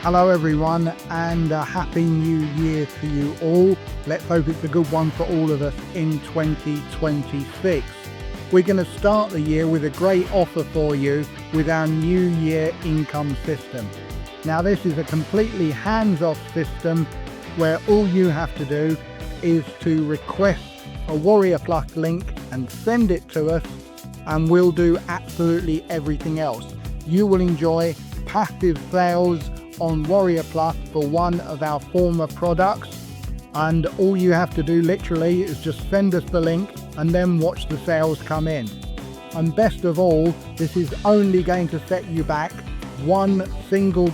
Hello everyone, and a happy new year to you all. Let's hope it's a good one for all of us in 2026. We're going to start the year with a great offer for you with our new year income system. Now this is a completely hands-off system where all you have to do is to request a Warrior Plus link and send it to us, and we'll do absolutely everything else. You will enjoy passive sales on Warrior Plus for one of our former products, and all you have to do literally is just send us the link and then watch the sales come in. And best of all, this is only going to set you back $1 single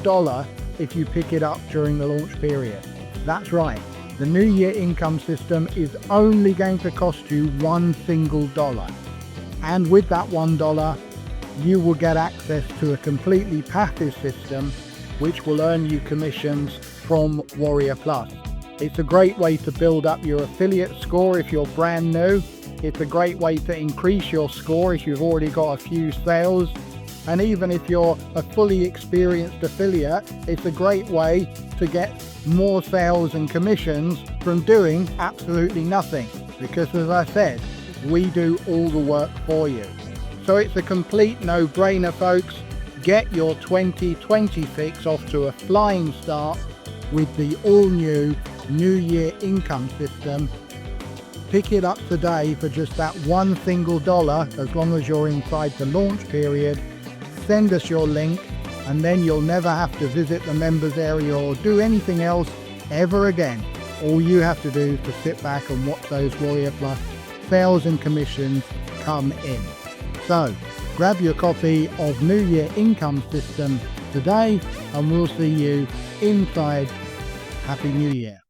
if you pick it up during the launch period. That's right, the New Year income system is only going to cost you $1 single. And with that $1, you will get access to a completely passive system which will earn you commissions from Warrior Plus. It's a great way to build up your affiliate score if you're brand new. It's a great way to increase your score if you've already got a few sales. And even if you're a fully experienced affiliate, it's a great way to get more sales and commissions from doing absolutely nothing. Because as I said, we do all the work for you. So it's a complete no-brainer, folks. Get your 2026 off to a flying start with the all-new New Year income system. Pick it up today for just that $1 single, as long as you're inside the launch period. Send us your link, and then you'll never have to visit the members area or do anything else ever again. All you have to do is to sit back and watch those Warrior Plus sales and commissions come in. So grab your copy of New Year income system today, and we'll see you inside. Happy New Year.